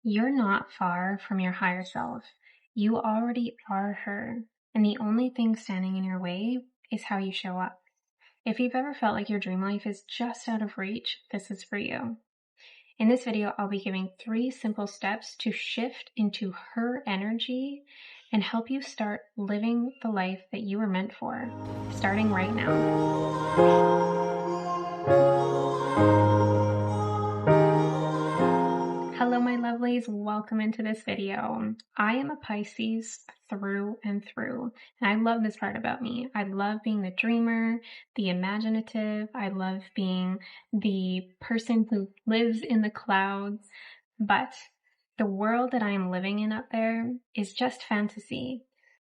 You're not far from your higher self. You already are her. And the only thing standing in your way is how you show up. If you've ever felt like your dream life is just out of reach, this is for you. In this video, I'll be giving 3 simple steps to shift into her energy and help you start living the life that you were meant for, starting right now. Hello, my lovelies. Welcome into this video. I am a Pisces through and through, and I love this part about me. I love being the dreamer, the imaginative. I love being the person who lives in the clouds, but the world that I am living in up there is just fantasy.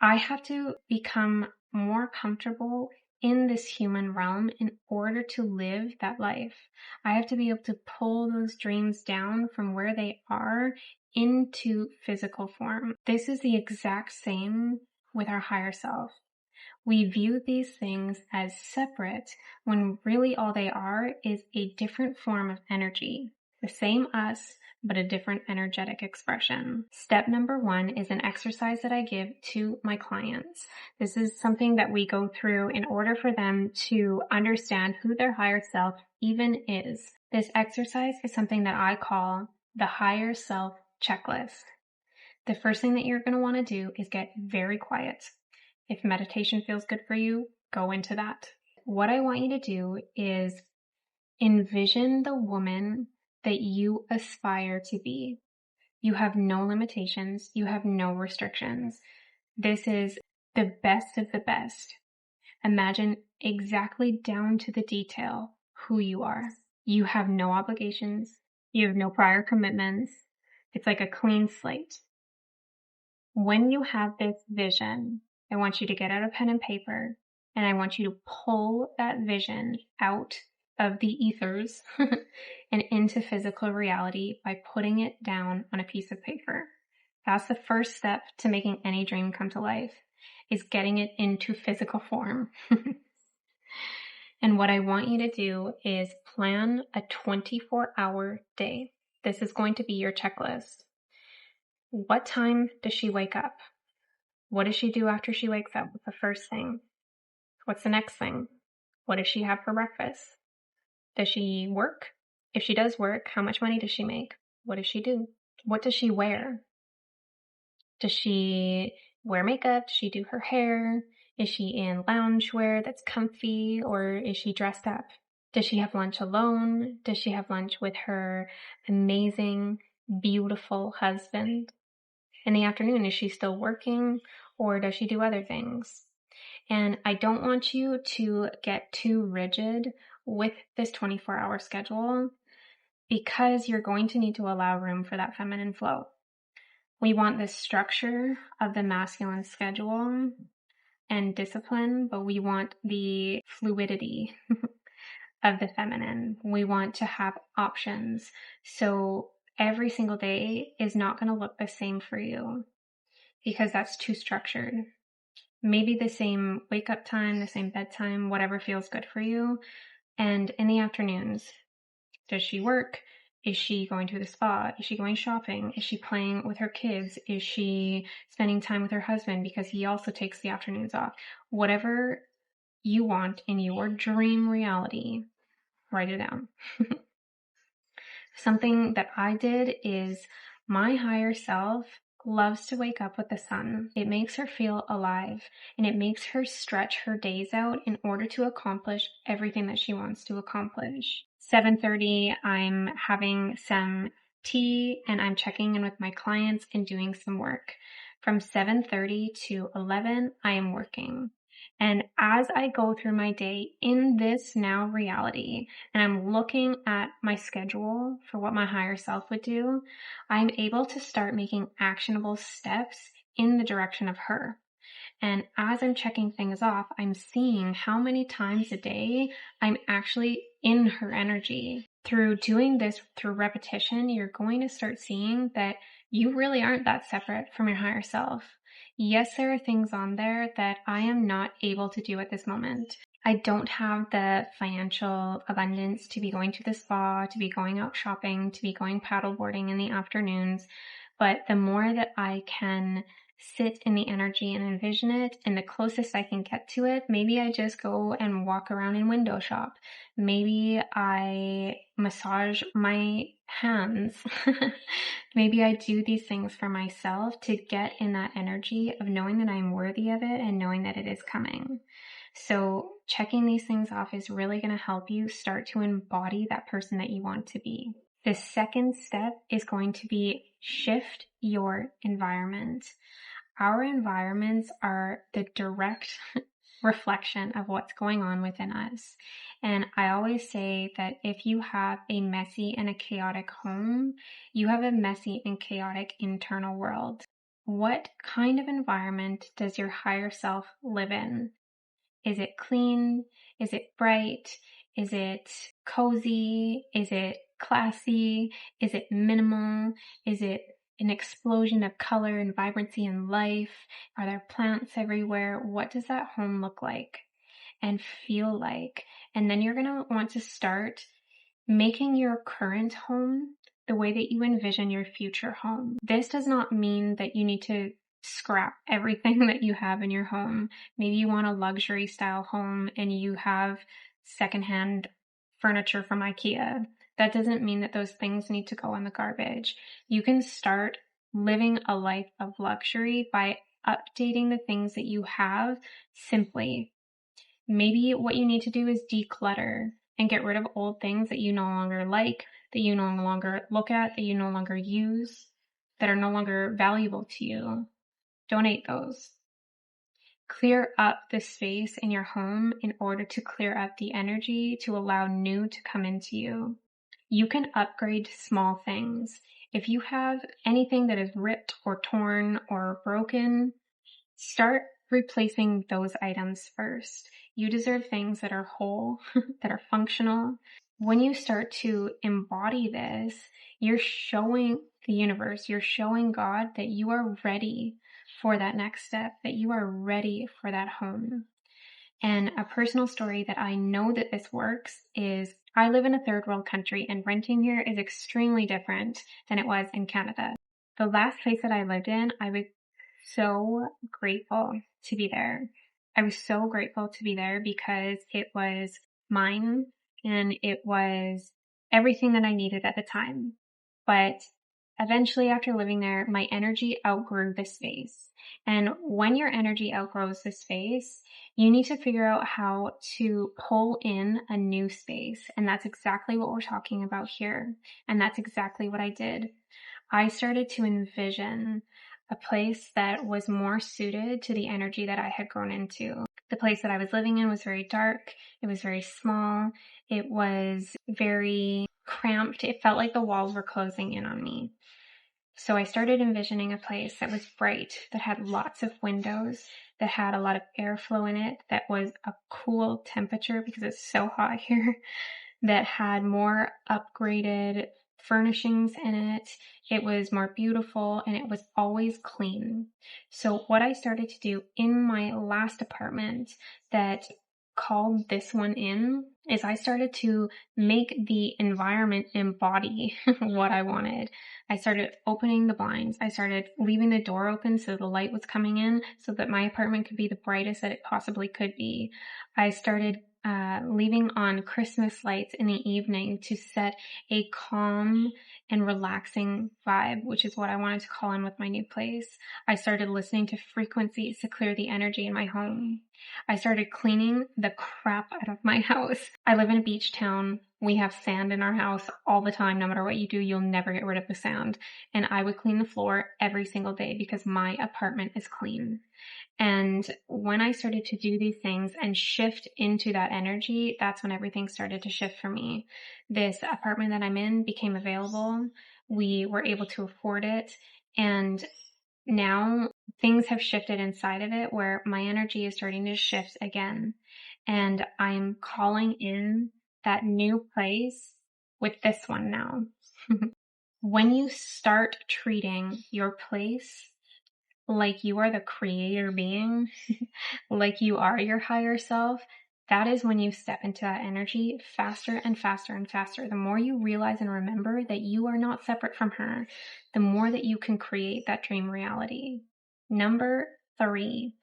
I have to become more comfortable in this human realm in order to live that life. I have to be able to pull those dreams down from where they are into physical form. This is the exact same with our higher self. We view these things as separate when really all they are is a different form of energy. The same us, but a different energetic expression. Step number 1 is an exercise that I give to my clients. This is something that we go through in order for them to understand who their higher self even is. This exercise is something that I call the higher self checklist. The first thing that you're going to want to do is get very quiet. If meditation feels good for you, go into that. What I want you to do is envision the woman that you aspire to be. You have no limitations. You have no restrictions. This is the best of the best. Imagine exactly down to the detail who you are. You have no obligations. You have no prior commitments. It's like a clean slate. When you have this vision, I want you to get out a pen and paper, and I want you to pull that vision out of the ethers and into physical reality by putting it down on a piece of paper. That's the first step to making any dream come to life, is getting it into physical form. And what I want you to do is plan a 24-hour day. This is going to be your checklist. What time does she wake up? What does she do after she wakes up? What's the first thing? What's the next thing? What does she have for breakfast? Does she work? If she does work, how much money does she make? What does she do? What does she wear? Does she wear makeup? Does she do her hair? Is she in loungewear that's comfy, or is she dressed up? Does she have lunch alone? Does she have lunch with her amazing, beautiful husband? In the afternoon, is she still working, or does she do other things? And I don't want you to get too rigid with this 24-hour schedule, because you're going to need to allow room for that feminine flow. We want the structure of the masculine schedule and discipline, but we want the fluidity of the feminine. We want to have options. So every single day is not going to look the same for you, because that's too structured. Maybe the same wake up time, the same bedtime, whatever feels good for you. And in the afternoons, does she work? Is she going to the spa? Is she going shopping? Is she playing with her kids? Is she spending time with her husband because he also takes the afternoons off? Whatever you want in your dream reality, write it down. Something that I did is, my higher self loves to wake up with the sun. It makes her feel alive, and it makes her stretch her days out in order to accomplish everything that she wants to accomplish. 7:30, I'm having some tea and I'm checking in with my clients and doing some work. From 7:30 to 11, I am working. And as I go through my day in this now reality, and I'm looking at my schedule for what my higher self would do, I'm able to start making actionable steps in the direction of her. And as I'm checking things off, I'm seeing how many times a day I'm actually in her energy. Through doing this through repetition, you're going to start seeing that you really aren't that separate from your higher self. Yes, there are things on there that I am not able to do at this moment. I don't have the financial abundance to be going to the spa, to be going out shopping, to be going paddleboarding in the afternoons. But the more that I can sit in the energy and envision it, and the closest I can get to it, maybe I just go and walk around and window shop. Maybe I massage my hands. Maybe I do these things for myself to get in that energy of knowing that I'm worthy of it and knowing that it is coming. So checking these things off is really going to help you start to embody that person that you want to be. The second step is going to be shift your environment. Our environments are the direct reflection of what's going on within us. And I always say that if you have a messy and a chaotic home, you have a messy and chaotic internal world. What kind of environment does your higher self live in? Is it clean? Is it bright? Is it cozy? Is it classy? Is it minimal? Is it an explosion of color and vibrancy and life? Are there plants everywhere? What does that home look like and feel like? And then you're going to want to start making your current home the way that you envision your future home. This does not mean that you need to scrap everything that you have in your home. Maybe you want a luxury style home and you have secondhand furniture from IKEA. That doesn't mean that those things need to go in the garbage. You can start living a life of luxury by updating the things that you have simply. Maybe what you need to do is declutter and get rid of old things that you no longer like, that you no longer look at, that you no longer use, that are no longer valuable to you. Donate those. Clear up the space in your home in order to clear up the energy to allow new to come into you. You can upgrade small things. If you have anything that is ripped or torn or broken, start replacing those items first. You deserve things that are whole, that are functional. When you start to embody this, you're showing the universe, you're showing God that you are ready for that next step, that you are ready for that home. And a personal story that I know that this works is I live in a third world country and renting here is extremely different than it was in Canada. The last place that I lived in, I was so grateful to be there. I was so grateful to be there because it was mine and it was everything that I needed at the time. But eventually after living there, my energy outgrew the space. And when your energy outgrows the space, you need to figure out how to pull in a new space. And that's exactly what we're talking about here. And that's exactly what I did. I started to envision a place that was more suited to the energy that I had grown into. The place that I was living in was very dark. It was very small. It was very cramped. It felt like the walls were closing in on me. So I started envisioning a place that was bright, that had lots of windows, that had a lot of airflow in it, that was a cool temperature because it's so hot here, that had more upgraded furnishings in it. It was more beautiful and it was always clean. So what I started to do in my last apartment that called this one in is I started to make the environment embody what I wanted. I started opening the blinds. I started leaving the door open so the light was coming in so that my apartment could be the brightest that it possibly could be. I started leaving on Christmas lights in the evening to set a calm and relaxing vibe, which is what I wanted to call in with my new place. I started listening to frequencies to clear the energy in my home. I started cleaning the crap out of my house. I live in a beach town. We have sand in our house all the time. No matter what you do, you'll never get rid of the sand. And I would clean the floor every single day because my apartment is clean. And when I started to do these things and shift into that energy, that's when everything started to shift for me. This apartment that I'm in became available. We were able to afford it. And now things have shifted inside of it where my energy is starting to shift again. And I'm calling in that new place with this one now. When you start treating your place like you are the creator being, like you are your higher self, that is when you step into that energy faster and faster and faster. The more you realize and remember that you are not separate from her, the more that you can create that dream reality. Number 3,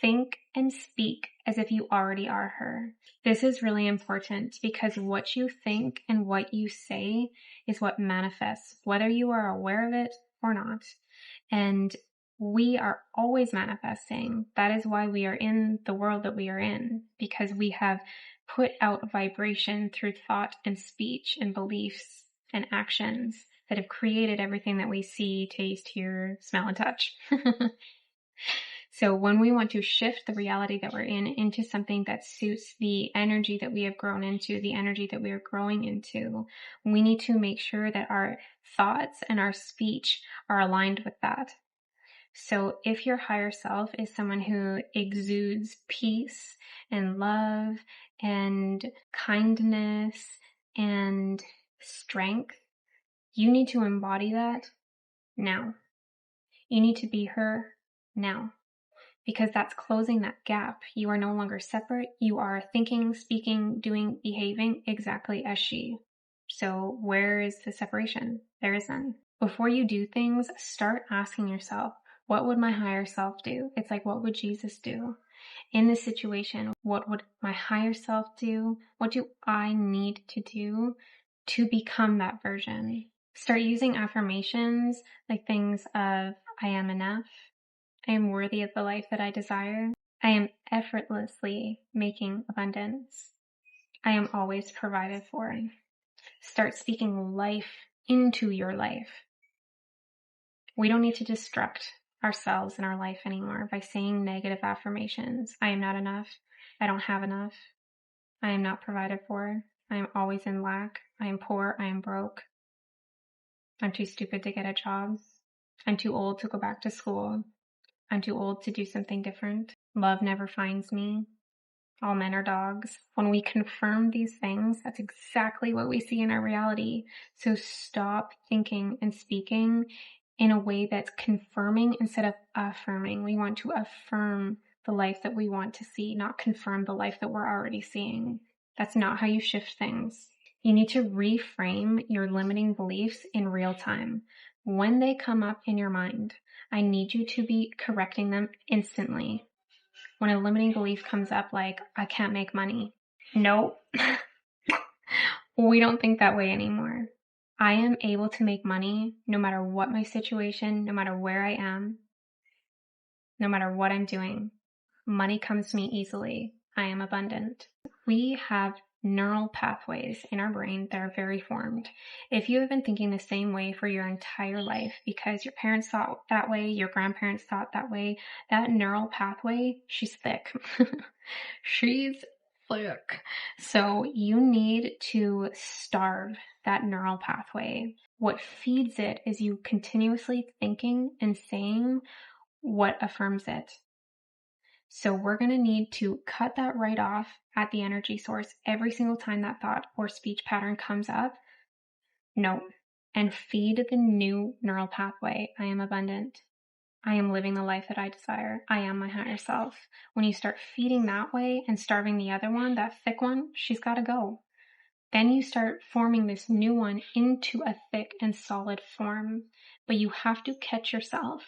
think and speak as if you already are her. This is really important because what you think and what you say is what manifests, whether you are aware of it or not. And we are always manifesting. That is why we are in the world that we are in, because we have put out vibration through thought and speech and beliefs and actions that have created everything that we see, taste, hear, smell, and touch. So when we want to shift the reality that we're in into something that suits the energy that we have grown into, the energy that we are growing into, we need to make sure that our thoughts and our speech are aligned with that. So if your higher self is someone who exudes peace and love and kindness and strength, you need to embody that now. You need to be her now, because that's closing that gap. You are no longer separate. You are thinking, speaking, doing, behaving exactly as she. So where is the separation? There is none. Before you do things, start asking yourself, what would my higher self do? It's like, what would Jesus do? In this situation, what would my higher self do? What do I need to do to become that version? Start using affirmations like things of, I am enough. I am worthy of the life that I desire. I am effortlessly making abundance. I am always provided for. Start speaking life into your life. We don't need to destruct ourselves and our life anymore by saying negative affirmations. I am not enough. I don't have enough. I am not provided for. I am always in lack. I am poor. I am broke. I'm too stupid to get a job. I'm too old to go back to school. I'm too old to do something different. Love never finds me. All men are dogs. When we confirm these things, that's exactly what we see in our reality. So stop thinking and speaking in a way that's confirming instead of affirming. We want to affirm the life that we want to see, not confirm the life that we're already seeing. That's not how you shift things. You need to reframe your limiting beliefs in real time. When they come up in your mind, I need you to be correcting them instantly. When a limiting belief comes up like, I can't make money. Nope. We don't think that way anymore. I am able to make money no matter what my situation, no matter where I am, no matter what I'm doing. Money comes to me easily. I am abundant. We have neural pathways in our brain that are very formed. If you have been thinking the same way for your entire life because your parents thought that way, your grandparents thought that way, that neural pathway, she's thick. She's thick. So you need to starve that neural pathway. What feeds it is you continuously thinking and saying what affirms it. So we're going to need to cut that right off at the energy source every single time that thought or speech pattern comes up. No. And feed the new neural pathway. I am abundant. I am living the life that I desire. I am my higher self. When you start feeding that way and starving the other one, that thick one, she's got to go. Then you start forming this new one into a thick and solid form. But you have to catch yourself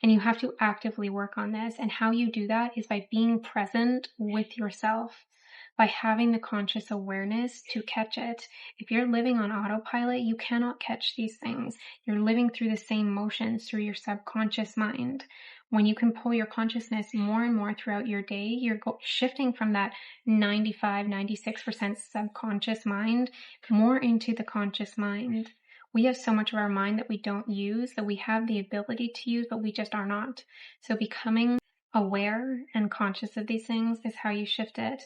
and you have to actively work on this. And how you do that is by being present with yourself, by having the conscious awareness to catch it. If you're living on autopilot, you cannot catch these things. You're living through the same motions through your subconscious mind. When you can pull your consciousness more and more throughout your day, you're shifting from that 96% subconscious mind more into the conscious mind. We have so much of our mind that we don't use, that we have the ability to use, but we just are not. So becoming aware and conscious of these things is how you shift it.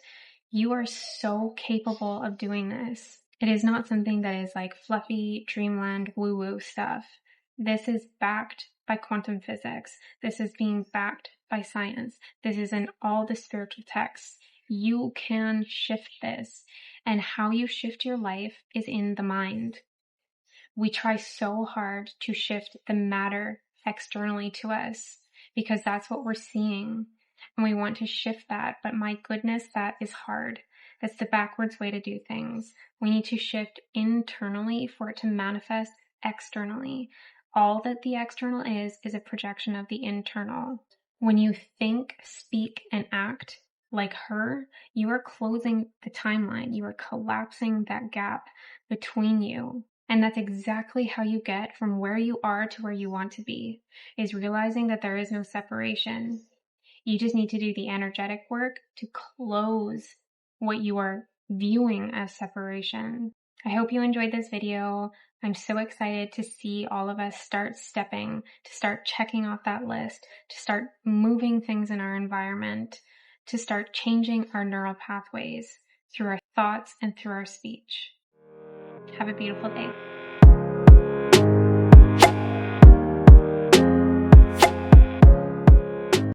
You are so capable of doing this. It is not something that is like fluffy, dreamland, woo-woo stuff. This is backed by quantum physics. This is being backed by science. This is in all the spiritual texts. You can shift this. And how you shift your life is in the mind. We try so hard to shift the matter externally to us because that's what we're seeing. and we want to shift that, but my goodness, that is hard. That's the backwards way to do things. We need to shift internally for it to manifest externally. All that the external is a projection of the internal. When you think, speak, and act like her, you are closing the timeline. You are collapsing that gap between you. And that's exactly how you get from where you are to where you want to be, is realizing that there is no separation. You just need to do the energetic work to close what you are viewing as separation. I hope you enjoyed this video. I'm so excited to see all of us start stepping, to start checking off that list, to start moving things in our environment, to start changing our neural pathways through our thoughts and through our speech. Have a beautiful day.